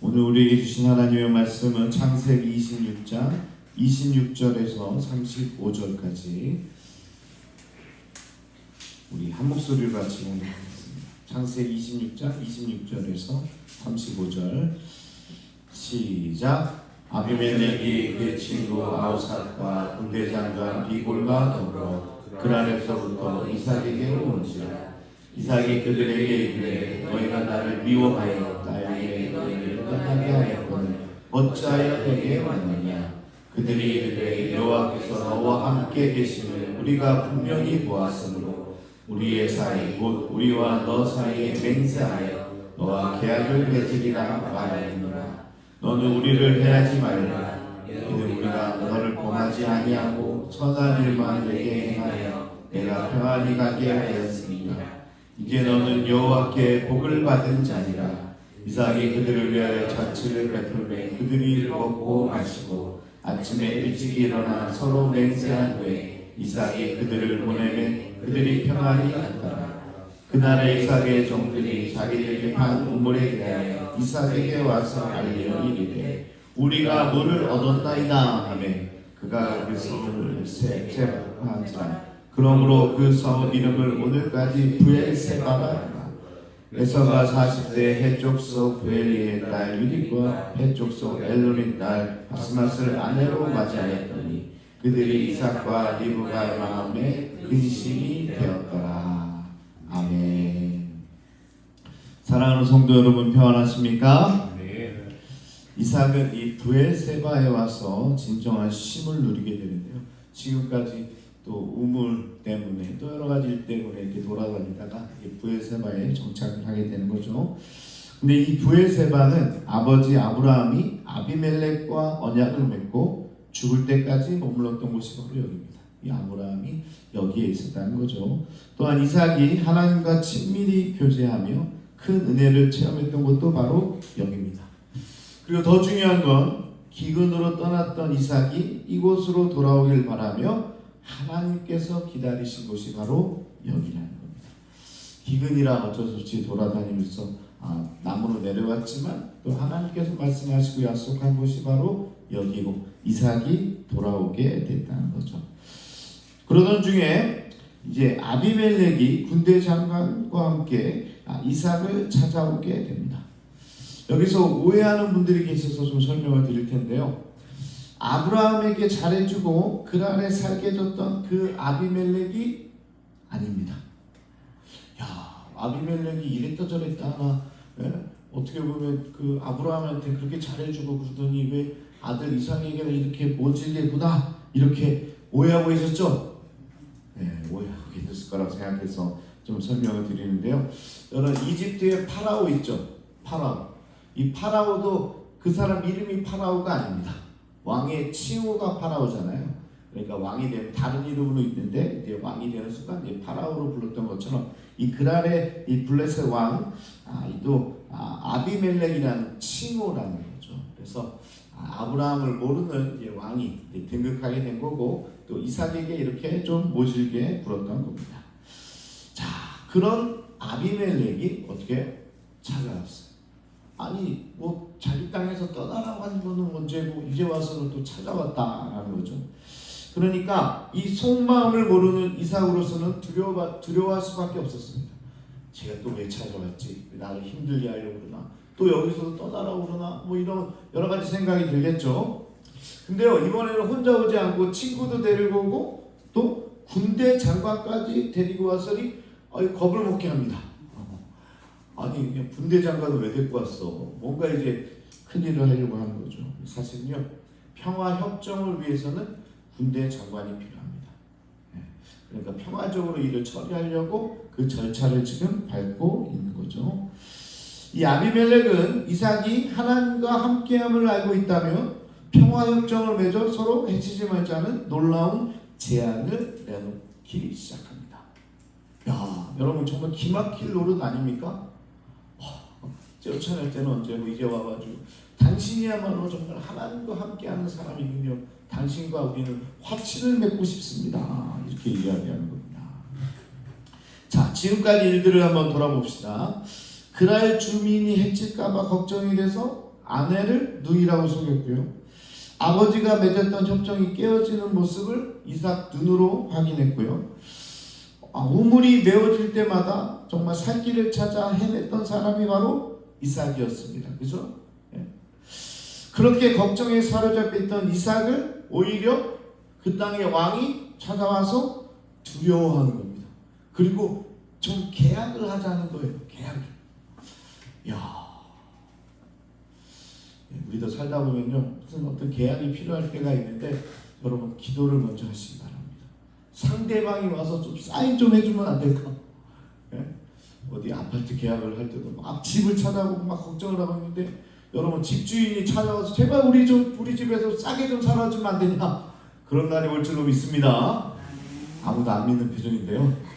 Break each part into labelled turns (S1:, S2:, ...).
S1: 오늘 우리에게 주신 하나님의 말씀은 창세기 26장 26절에서 35절까지 우리 한 목소리로 같이 공독하겠습니다. 창세기 26장 26절에서 35절 시작. 아비멜렉이 그 친구 아우삿과 군대장관 비골과 더불어 그란에서부터 이삭에게 오는지라. 이삭이 그들에게 이르되 너희가 나를 미워하여 나에게 너희를 떠나게 하였거늘 어찌하여 내게 왔느냐. 그들이 이르되 여호와께서 너와 함께 계심을 우리가 분명히 보았으므로 우리의 사이 곧 우리와 너 사이에 맹세하여 너와 계약을 맺으리라 말하느니라. 너는 우리를 해하지 말라. 이는 우리가 너를 범하지 아니하고 선한 일만 내게 행하여 내가 평안히 가게 하였으니라. 이제 너는 여호와께 복을 받은 자니라. 이삭이 그들을 위하여 잔치를 베풀매 그들이 먹고 마시고 아침에 일찍 일어나 서로 맹세한 후에 이삭이 그들을 보내매 그들이 평안히 갔더라. 그날에 이삭의 종들이 자기들이 판 우물에 대하여 이삭에게 와서 알리어 이르되 우리가 물을 얻었나이다 하며 그가 그 성을 세바한지라. 그러므로 그 성 이름을 오늘까지 브엘세바라 하라. 에서가 40대 해족속 브엘리의 딸 유딕과 해족속 엘론의 딸 바스맛을 아내로 맞이하였더니 그들이 이삭과 리브가의 마음에 근심이 되었더라. 아멘. 사랑하는 성도 여러분, 평안하십니까?
S2: 네.
S1: 이삭은 이 브엘세바에 와서 진정한 쉼을 누리게 되는데요. 지금까지 또 우물 때문에 또 여러 가지 일 때문에 이렇게 돌아다니다가 브엘세바에 정착을 하게 되는 거죠. 근데 이 브엘세바는 아버지 아브라함이 아비멜렉과 언약을 맺고 죽을 때까지 머물렀던 곳이 바로 여기입니다. 이 아브라함이 여기에 있었다는 거죠. 또한 이삭이 하나님과 친밀히 교제하며 큰 은혜를 체험했던 곳도 바로 여기입니다. 그리고 더 중요한 건 기근으로 떠났던 이삭이 이곳으로 돌아오길 바라며 하나님께서 기다리신 곳이 바로 여기라는 겁니다. 기근이라 어쩔 수 없이 돌아다니면서 남으로 내려왔지만 또 하나님께서 말씀하시고 약속한 곳이 바로 여기고 이삭이 돌아오게 됐다는 거죠. 그러던 중에 이제 아비멜렉이 군대 장관과 함께 이삭을 찾아오게 됩니다. 여기서 오해하는 분들이 계셔서 좀 설명을 드릴 텐데요. 아브라함에게 잘해주고 그란에 살게 해줬던 그 아비멜렉이 아닙니다. 야, 아비멜렉이 이랬다 저랬다 하나, 어떻게 보면 그 아브라함한테 그렇게 잘해주고 그러더니 왜 아들 이삭에게는 이렇게 모질게구나 이렇게 오해하고 계셨죠? 네, 오해하고 계셨을 거라고 생각해서 좀 설명을 드리는데요. 여러분, 이집트에 파라오 있죠? 파라오. 이 파라오도 그 사람 이름이 파라오가 아닙니다. 왕의 칭호가 파라오잖아요. 그러니까 왕이 되면 다른 이름으로 있는데 이제 왕이 되는 순간 이제 파라오로 불렀던 것처럼 이 그랄의 이 블레셋 왕 또 아비멜렉이라는 칭호라는 거죠. 그래서 아브라함을 모르는 이제 왕이 이제 등극하게 된 거고 또 이삭에게 이렇게 좀 모질게 굴었던 겁니다. 자, 그런 아비멜렉이 어떻게 찾아왔어요? 아니 뭐 자기 땅에서 떠나라고 한 거는 문제고 이제 와서는 또 찾아왔다라는 거죠. 그러니까 이 속마음을 모르는 이삭으로서는 두려워할 수밖에 없었습니다. 제가 또 왜 찾아왔지? 나를 힘들게 하려고 그러나? 또 여기서도 떠나라고 그러나? 뭐 이런 여러 가지 생각이 들겠죠. 근데요, 이번에는 혼자 오지 않고 친구도 데리고 오고 또 군대 장관까지 데리고 와서니 겁을 먹게 합니다. 아니 그냥 군대 장관을 왜 데리고 왔어? 뭔가 이제 큰일을 하려고 하는 거죠. 사실은요, 평화 협정을 위해서는 군대 장관이 필요합니다. 그러니까 평화적으로 일을 처리하려고 그 절차를 지금 밟고 있는 거죠. 이 아비멜렉은 이삭이 하나님과 함께함을 알고 있다며 평화 협정을 맺어 서로 해치지 말자는 놀라운 제안을 내놓기 시작합니다. 야, 여러분 정말 기막힐 노릇 아닙니까? 쫓아낼 때는 언제고 이제 와가지고 당신이야말로 정말 하나님과 함께하는 사람이군요. 당신과 우리는 화친을 맺고 싶습니다. 이렇게 이야기하는 겁니다. 자, 지금까지 일들을 한번 돌아봅시다. 그랄 주민이 해칠까봐 걱정이 돼서 아내를 누이라고 속였고요. 아버지가 맺었던 협정이 깨어지는 모습을 이삭 눈으로 확인했고요. 우물이 메워질 때마다 정말 살 길을 찾아 헤맸던 사람이 바로 이삭이었습니다. 그죠? 예. 그렇게 걱정에 사로잡혀 있던 이삭을 오히려 그 땅의 왕이 찾아와서 두려워하는 겁니다. 그리고 좀 계약을 하자는 거예요. 계약을. 야, 우리도 살다 보면요, 무슨 어떤 계약이 필요할 때가 있는데 여러분 기도를 먼저 하시기 바랍니다. 상대방이 와서 좀 사인 좀 해주면 안 될까? 예? 어디 아파트 계약을 할 때도 막 집을 찾아보고 막 걱정을 하고 있는데 여러분 집주인이 찾아와서 제발 우리 집에서 싸게 좀 살아주면 안 되냐? 그런 날이 올 줄로 믿습니다. 아무도 안 믿는 표정인데요.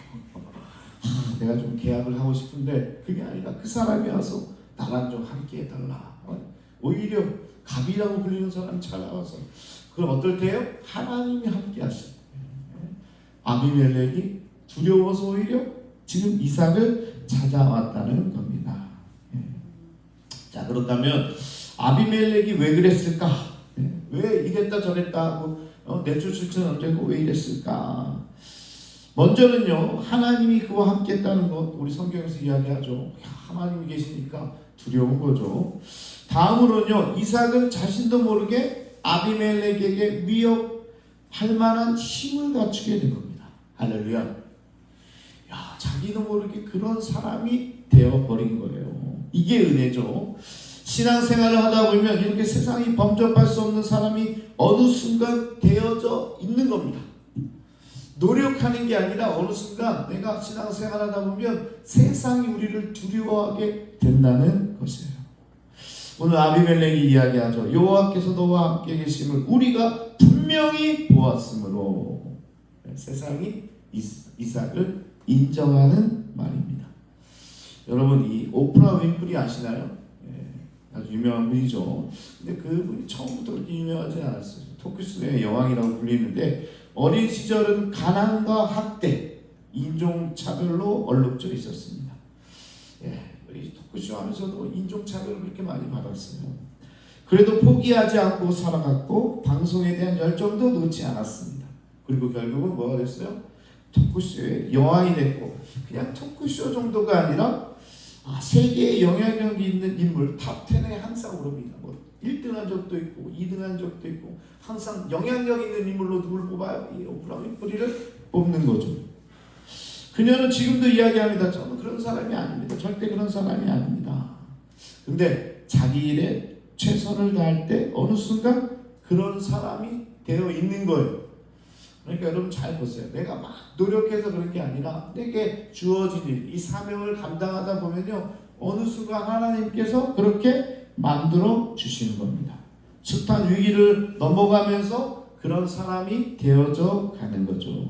S1: 내가 좀 계약을 하고 싶은데 그게 아니라 그 사람이 와서 나랑 좀 함께 해달라. 오히려 갑이라고 불리는 사람이 찾아와서 그럼 어떨 때요? 하나님이 함께 하시고 아비멜렉이 두려워서 오히려 지금 이삭을 찾아왔다는 겁니다. 자, 그렇다면 아비멜렉이 왜 그랬을까? 왜 이랬다 저랬다 하고 내쫓을지는 언제고 왜 이랬을까? 먼저는요, 하나님이 그와 함께 했다는 것 우리 성경에서 이야기하죠. 하나님이 계시니까 두려운 거죠. 다음으로는요, 이삭은 자신도 모르게 아비멜렉에게 위협할 만한 힘을 갖추게 된 겁니다. 할렐루야. 야, 자기도 모르게 그런 사람이 되어버린 거예요. 이게 은혜죠. 신앙생활을 하다 보면 이렇게 세상이 범접할 수 없는 사람이 어느 순간 되어져 있는 겁니다. 노력하는 게 아니라 어느 순간 내가 신앙생활을 하다 보면 세상이 우리를 두려워하게 된다는 것이에요. 오늘 아비멜렉이 이야기하죠. 여호와께서 너와 함께 계심을 우리가 분명히 보았으므로 세상이 이삭을 인정하는 말입니다. 여러분 이 오프라 윈프리 아시나요? 아주 유명한 분이죠. 근데 그분이 처음부터 그렇게 유명하지 않았어요. 토크쇼의 여왕이라고 불리는데 어린 시절은 가난과 학대, 인종차별로 얼룩져 있었습니다. 이 토크쇼 하면서도 인종차별을 그렇게 많이 받았어요. 그래도 포기하지 않고 살아갔고 방송에 대한 열정도 놓지 않았습니다. 그리고 결국은 뭐가 됐어요? 토크쇼의 여왕이 됐고 그냥 토크쇼 정도가 아니라 세계에 영향력이 있는 인물 탑10에 항상 오릅니다. 1등한 적도 있고 2등한 적도 있고 항상 영향력 있는 인물로 누굴 뽑아요? 이 오프라 윈프리를 뽑는 거죠. 그녀는 지금도 이야기합니다. 저는 그런 사람이 아닙니다. 절대 그런 사람이 아닙니다. 근데 자기 일에 최선을 다할 때 어느 순간 그런 사람이 되어 있는 거예요. 그러니까 여러분 잘 보세요. 내가 막 노력해서 그런 게 아니라 내게 주어진 일, 이 사명을 감당하다 보면요, 어느 순간 하나님께서 그렇게 만들어 주시는 겁니다. 숱한 위기를 넘어가면서 그런 사람이 되어져 가는 거죠.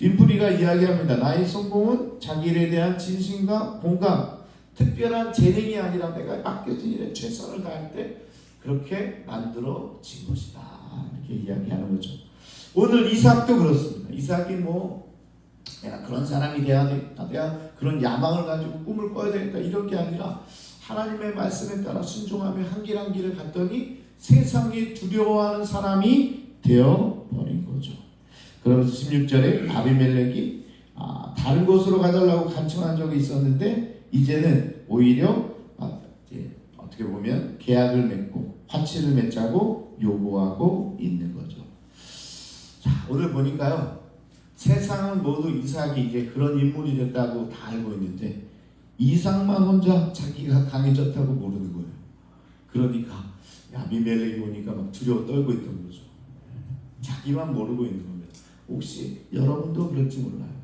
S1: 윈프리가 이야기합니다. 나의 성공은 자기 일에 대한 진심과 공감, 특별한 재능이 아니라 내가 맡겨진 일에 최선을 다할 때 그렇게 만들어진 것이다. 이렇게 이야기하는 거죠. 오늘 이삭도 그렇습니다. 이삭이 내가 그런 사람이 돼야 되겠다, 내가 그런 야망을 가지고 꿈을 꿔야 되겠다 이런 게 아니라 하나님의 말씀에 따라 순종하며 한 길 한 길을 갔더니 세상이 두려워하는 사람이 되어버린 거죠. 그러면서 16절에 아비멜렉이 다른 곳으로 가달라고 간청한 적이 있었는데 이제는 오히려 어떻게 보면 계약을 맺고 화치를 맺자고 요구하고 있는 거죠. 자, 오늘 보니까요, 세상은 모두 이삭이 이제 그런 인물이 됐다고 다 알고 있는데 이삭만 혼자 자기가 강해졌다고 모르는 거예요. 그러니까 아비멜렉이 오니까 막 두려워 떨고 있던 거죠. 자기만 모르고 있는 겁니다. 혹시 여러분도 그럴지 몰라요.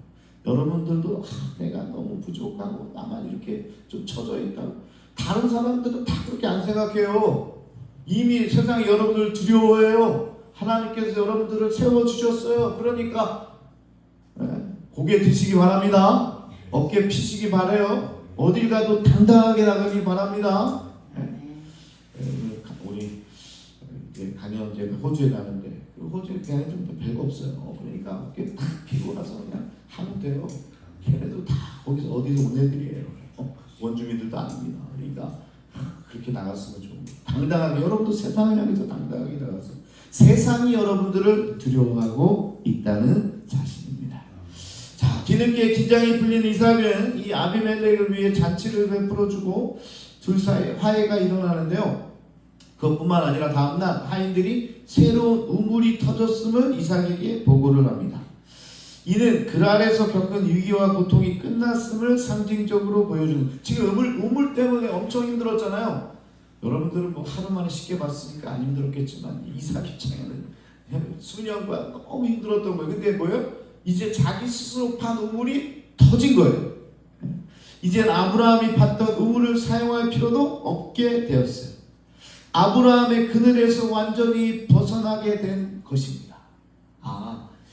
S1: 여러분들도 내가 너무 부족하고 나만 이렇게 좀 젖어 있다고. 다른 사람들은 다 그렇게 안 생각해요. 이미 세상이 여러분들을 두려워해요. 하나님께서 여러분들을 세워주셨어요. 그러니까 고개 드시기 바랍니다. 어깨 피시기 바라요. 어딜 가도 당당하게 나가기 바랍니다. 우리 이제 강연 제가 호주에 가는데 호주에 걔네 좀 별거 없어요. 그러니까 어깨 딱 피고 나서 그냥 하면 돼요. 걔네도 다 거기서 어디서 온 애들이에요. 원주민들도 아닙니다. 그러니까 그렇게 나갔으면 좋은 거예요. 당당하게, 여러분도 세상을 향해서 당당하게 나가서 세상이 여러분들을 두려워하고 있다는 사실입니다. 자, 뒤늦게 긴장이 풀린 이삭은 이 아비멜렉을 위해 잔치를 베풀어주고 둘 사이에 화해가 일어나는데요. 그것뿐만 아니라 다음날 하인들이 새로운 우물이 터졌음을 이삭에게 보고를 합니다. 이는 그랄에서 겪은 위기와 고통이 끝났음을 상징적으로 보여주는, 지금 우물 때문에 엄청 힘들었잖아요. 여러분들은 뭐 하루 만에 쉽게 봤으니까 안 힘들었겠지만 이삭 입장에는 수년간 너무 힘들었던 거예요. 근데 뭐예요? 이제 자기 스스로 판 우물이 터진 거예요. 이젠 아브라함이 팠던 우물을 사용할 필요도 없게 되었어요. 아브라함의 그늘에서 완전히 벗어나게 된 것입니다.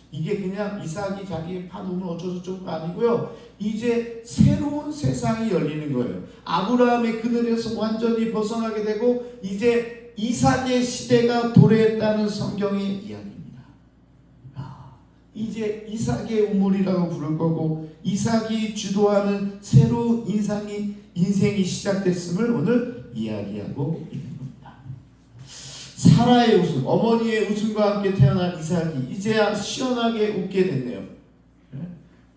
S1: 이게 그냥 이삭이 자기 판 우물 어쩌고저쩌고가 아니고요. 이제 새로운 세상이 열리는 거예요. 아브라함의 그늘에서 완전히 벗어나게 되고 이제 이삭의 시대가 도래했다는 성경의 이야기입니다. 이제 이삭의 우물이라고 부를 거고 이삭이 주도하는 새로운 인생이 시작됐음을 오늘 이야기하고 있는 겁니다. 사라의 웃음, 어머니의 웃음과 함께 태어난 이삭이 이제야 시원하게 웃게 됐네요.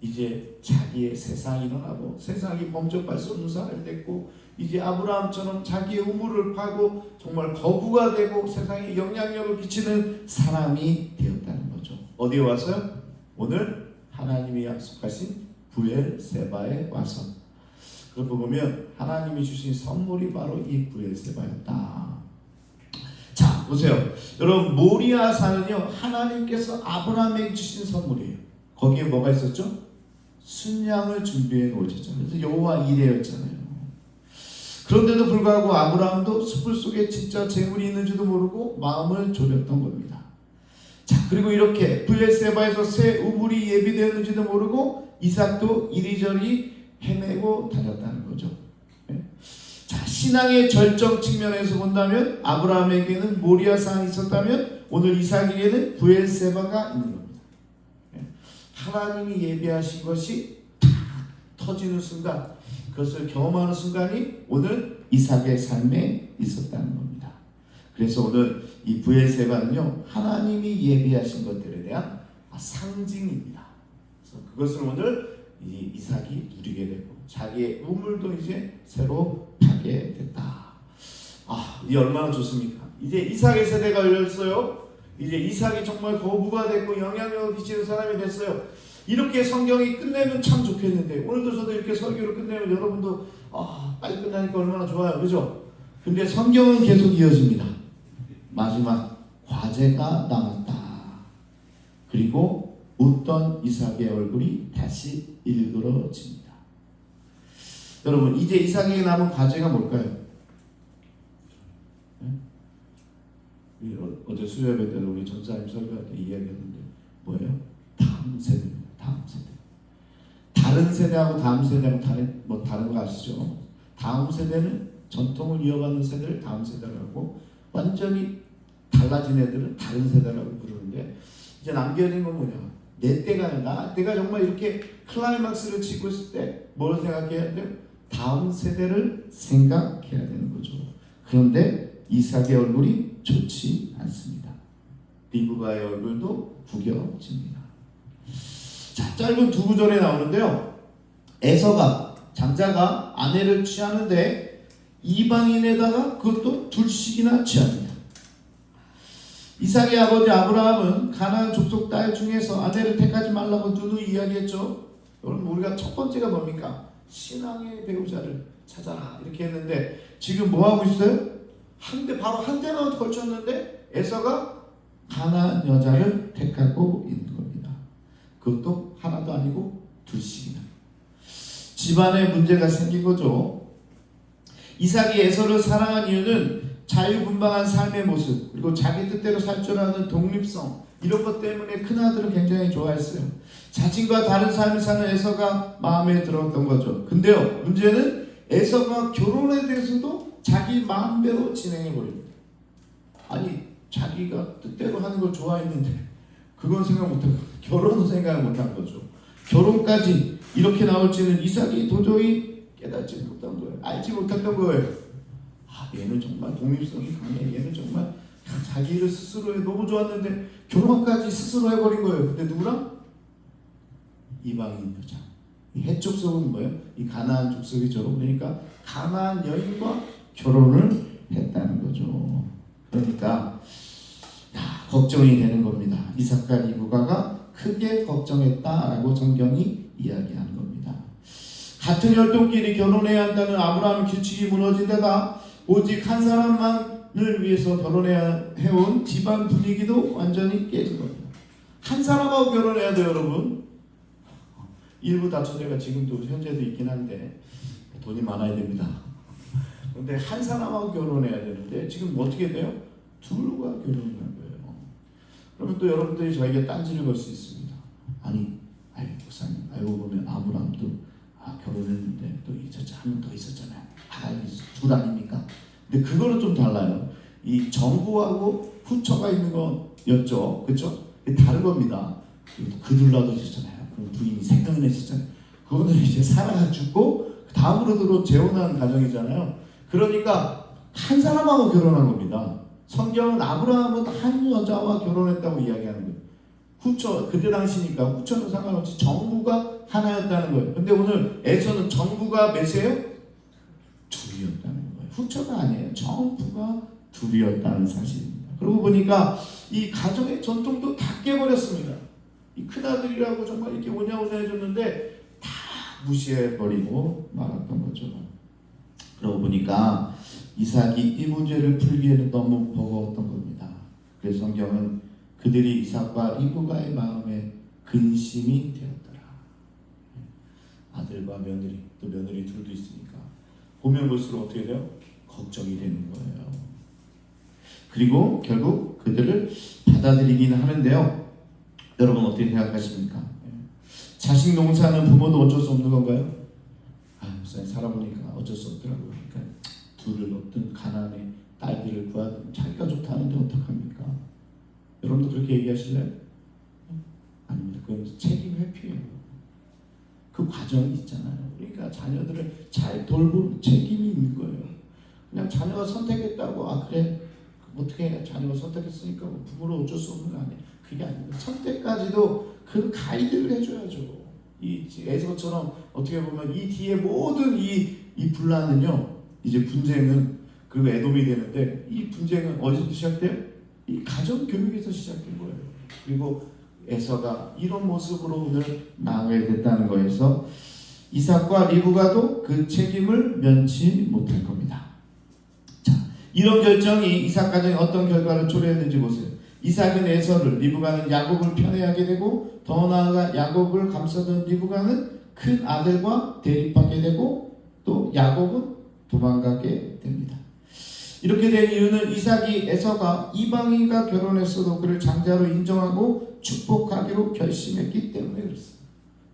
S1: 이제 자기의 세상이 일어나고 세상이 범접할 수 없는 사람이 됐고 이제 아브라함처럼 자기의 우물을 파고 정말 거부가 되고 세상에 영향력을 끼치는 사람이 되었다는 거죠. 어디에 와서요? 오늘 하나님이 약속하신 부엘세바에 와서. 그걸 보면 하나님이 주신 선물이 바로 이 부엘세바였다. 자, 보세요. 여러분, 모리아산은요, 하나님께서 아브라함에게 주신 선물이에요. 거기에 뭐가 있었죠? 순양을 준비해 놓으셨잖아요. 그래서 여호와 이레였잖아요. 그런데도 불구하고 아브라함도 숯불 속에 진짜 재물이 있는지도 모르고 마음을 졸였던 겁니다. 자, 그리고 이렇게 부엘세바에서 새 우물이 예비되었는지도 모르고 이삭도 이리저리 헤매고 다녔다는 거죠. 자, 신앙의 절정 측면에서 본다면 아브라함에게는 모리아산이 있었다면 오늘 이삭에게는 부엘세바가 있는 겁니다. 하나님이 예비하신 것이 터지는 순간, 그것을 경험하는 순간이 오늘 이삭의 삶에 있었다는 겁니다. 그래서 오늘 이 부엘세바는요, 하나님이 예비하신 것들에 대한 상징입니다. 그래서 그것을 오늘 이삭이 누리게 되고 자기의 우물도 이제 새로 파게 됐다. 이 얼마나 좋습니까? 이제 이삭의 세대가 열렸어요. 이제 이삭이 정말 거부가 됐고 영향력을 끼치는 사람이 됐어요. 이렇게 성경이 끝내면 참 좋겠는데 오늘도 저도 이렇게 설교를 끝내면 여러분도 빨리 끝나니까 얼마나 좋아요, 그죠? 근데 성경은 계속 이어집니다. 마지막 과제가 남았다. 그리고 웃던 이삭의 얼굴이 다시 일그러집니다. 여러분, 이제 이삭에게 남은 과제가 뭘까요? 어제 수요예배 때 우리 전사님 설교할 때 이야기했는데 뭐예요? 다음 세대입니다. 다음 세대. 다른 세대하고 다음 세대하고 다른 거 아시죠? 다음 세대는 전통을 이어받는 세대를 다음 세대라고, 완전히 달라진 애들은 다른 세대라고 부르는데, 이제 남겨진 건 뭐냐? 내 때가 내가 정말 이렇게 클라이막스를 치고 있을 때 뭘 생각해야 돼요? 다음 세대를 생각해야 되는 거죠. 그런데 이삭의 얼굴이 좋지 않습니다. 리브가의 얼굴도 구겨집니다. 자, 짧은 두 구절에 나오는데요. 에서가, 장자가 아내를 취하는데 이방인에다가 그것도 둘씩이나 취합니다. 이삭의 아버지 아브라함은 가나안 족속 딸 중에서 아내를 택하지 말라고 누누이 이야기했죠. 여러분, 우리가 첫 번째가 뭡니까? 신앙의 배우자를 찾아라 이렇게 했는데 지금 뭐 하고 있어요? 바로 한 대만 걸쳤는데 에서가 가나안 여자를 택하고 있는 겁니다. 그것도 하나도 아니고 둘씩이나. 집안에 문제가 생긴 거죠. 이삭이 에서를 사랑한 이유는 자유분방한 삶의 모습, 그리고 자기 뜻대로 살 줄 아는 독립성, 이런 것 때문에 큰아들을 굉장히 좋아했어요. 자신과 다른 삶을 사는 에서가 마음에 들었던 거죠. 근데요, 문제는 에서가 결혼에 대해서도 자기 마음대로 진행해버립니다. 아니, 자기가 뜻대로 하는 걸 좋아했는데 그건 생각 못하고 결혼은 생각 못한 거죠. 결혼까지 이렇게 나올지는 이삭이 도저히 깨닫지 못한 거예요. 알지 못했던 거예요. 얘는 정말 독립성이 강해. 얘는 정말 자기 일을 스스로 해. 너무 좋았는데 결혼까지 스스로 해버린 거예요. 근데 누구랑? 이방인 여자. 이 헷족속은 뭐예요? 이 가나안 족속이죠. 그러니까 가나안 여인과 결혼을 했다는 거죠. 그러니까 걱정이 되는 겁니다. 이삭과 리브가가 크게 걱정했다라고 성경이 이야기하는 겁니다. 같은 혈통끼리 결혼해야 한다는 아브라함 규칙이 무너진 데다 오직 한 사람만을 위해서 결혼해야 해온 집안 분위기도 완전히 깨진 겁니다. 한 사람하고 결혼해야 돼요, 여러분. 일부 다처제가 지금도 현재도 있긴 한데 돈이 많아야 됩니다. 그런데 한 사람하고 결혼해야 되는데 지금 어떻게 돼요? 둘과 결혼을 한 거예요. 그러면 또 여러분들이 저에게 딴지를 걸 수 있습니다. 아니, 목사님, 알고 보면 아브라함도 결혼했는데 또 있었지, 한 명 더 있었잖아요. 둘 아닙니까? 근데 그거는 좀 달라요. 이 정부하고 후처가 있는 거였죠, 그렇죠? 다른 겁니다. 그 둘라도 있었잖아요. 그럼 부인이 세 명이나 있었잖아요. 그거는 이제 사라가 죽고 다음으로 재혼한 가정이잖아요. 그러니까 한 사람하고 결혼한 겁니다. 성경은 아브라함은 한 여자와 결혼했다고 이야기하는 거예요. 후처, 그때 당시니까 후처는 상관없이 정부가 하나였다는 거예요. 근데 오늘 에서는 정부가 몇이에요? 둘이었다는 거예요. 후처가 아니에요. 정부가 둘이었다는 사실입니다. 그러고 보니까 이 가정의 전통도 다 깨버렸습니다. 이 큰아들이라고 정말 이렇게 오냐오냐 해줬는데 다 무시해버리고 말았던 거죠. 그러고 보니까 이삭이 이 문제를 풀기에는 너무 버거웠던 겁니다. 그래서 성경은 그들이 이삭과 리브가의 마음에 근심이 되었더라. 아들과 며느리, 또 며느리 둘도 있으니까 보면 볼수록 어떻게 돼요? 걱정이 되는 거예요. 그리고 결국 그들을 받아들이기는 하는데요. 여러분 어떻게 생각하십니까? 자식 농사는 부모도 어쩔 수 없는 건가요? 목사님 살아보니까 어쩔 수 없더라고요. 그러니까 둘을 얻든 가난에 딸들을 구하든 자기가 좋다는데 어떡합니까? 여러분도 그렇게 얘기하실래요? 아닙니다. 그건 책임 회피예요. 그 과정이 있잖아요. 그러니까 자녀들을 잘 돌볼 책임이 있는 거예요. 그냥 자녀가 선택했다고 그래 어떻게 해? 자녀가 선택했으니까 부모로 어쩔 수 없는 거 아니에요. 그게 아닙니다. 선택까지도 그 가이드를 해줘야죠. 이 에서처럼 어떻게 보면 이 뒤에 모든 이 분란은요, 이제 분쟁은 그리고 에돔이 되는데 이 분쟁은 어디서부터 시작돼요? 이 가정 교육에서 시작된 거예요. 그리고 에서가 이런 모습으로 오늘 나아가게 됐다는 거에서 이삭과 리브가도 그 책임을 면치 못할 겁니다. 자, 이런 결정이 이삭 가정에 어떤 결과를 초래했는지 보세요. 이삭은 에서를, 리브가는 야곱을 편애하게 되고 더 나아가 야곱을 감싸던 리브가는 큰 아들과 대립하게 되고 또 야곱은 도망가게 됩니다. 이렇게 된 이유는 이삭이 에서가 이방인과 결혼했어도 그를 장자로 인정하고 축복하기로 결심했기 때문에 그렇습니다.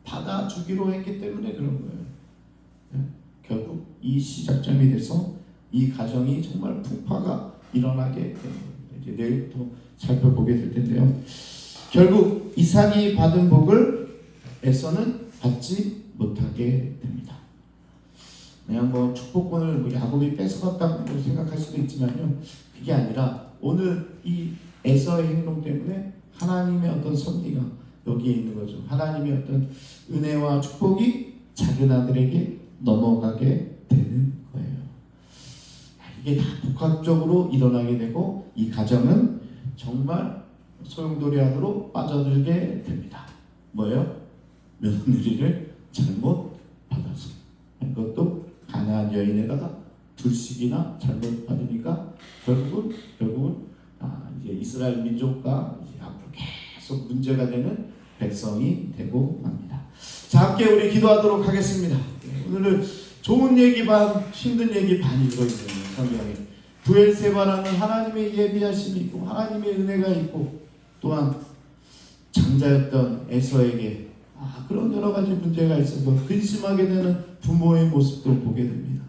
S1: 받아주기로 했기 때문에 그런 거예요. 결국 이 시작점이 돼서 이 가정이 정말 풍파가 일어나게 되는 겁니다. 이제 내일부터 살펴보게 될 텐데요. 결국 이삭이 받은 복을 에서는 받지 못하게 됩니다. 그냥 축복권을 야곱이 뺏어갔다고 생각할 수도 있지만요, 그게 아니라 오늘 이 에서의 행동 때문에 하나님의 어떤 섭리가 여기에 있는 거죠. 하나님의 어떤 은혜와 축복이 작은 아들에게 넘어가게 되는 거예요. 이게 다 복합적으로 일어나게 되고 이 가정은 정말 소용돌이 안으로 빠져들게 됩니다. 뭐예요? 며느리를 잘못 받아서, 그것도 가나안 여인에다가 둘씩이나 잘못 받으니까 결국은 이제 이스라엘 민족과 이제 앞으로 계속 문제가 되는 백성이 되고 맙니다. 자, 함께 우리 기도하도록 하겠습니다. 오늘은 좋은 얘기 반, 힘든 얘기 반이 들어있는 성경에 부엘세바라는 하나님의 예비하심이 있고 하나님의 은혜가 있고 또한 장자였던 에서에게 그런 여러 가지 문제가 있어서 근심하게 되는 부모의 모습도 보게 됩니다.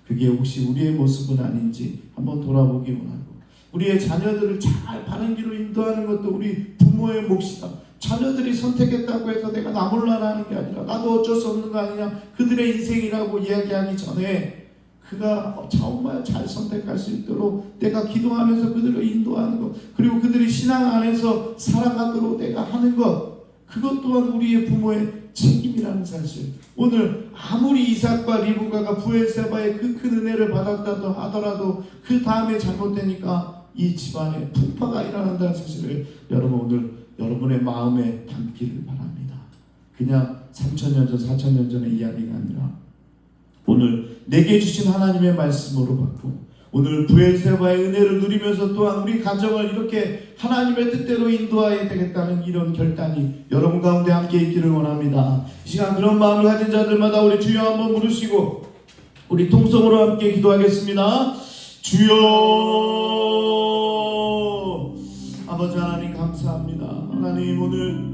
S1: 그게 혹시 우리의 모습은 아닌지 한번 돌아보기 원하고, 우리의 자녀들을 잘 바른 길로 인도하는 것도 우리 부모의 몫이다. 자녀들이 선택했다고 해서 내가 나 몰라라 하는 게 아니라 나도 어쩔 수 없는 거 아니냐, 그들의 인생이라고 이야기하기 전에 그가 정말 잘 선택할 수 있도록 내가 기도하면서 그들을 인도하는 것, 그리고 그들이 신앙 안에서 살아가도록 내가 하는 것, 그것 또한 우리의 부모의 책임이라는 사실. 오늘 아무리 이삭과 리브가가 브엘세바의 그 큰 은혜를 받았다 하더라도 그 다음에 잘못되니까 이 집안에 풍파가 일어난다는 사실을 여러분 오늘 여러분의 마음에 담기를 바랍니다. 그냥 3,000년 전 4,000년 전의 이야기가 아니라 오늘 내게 주신 하나님의 말씀으로 받고 오늘 브엘세바의 은혜를 누리면서 또한 우리 가정을 이렇게 하나님의 뜻대로 인도해야 되겠다는 이런 결단이 여러분 가운데 함께 있기를 원합니다. 이 시간 그런 마음을 가진 자들마다 우리 주여 한번 부르시고 우리 통성으로 함께 기도하겠습니다. 주여, 아버지 하나님 감사합니다. 하나님 오늘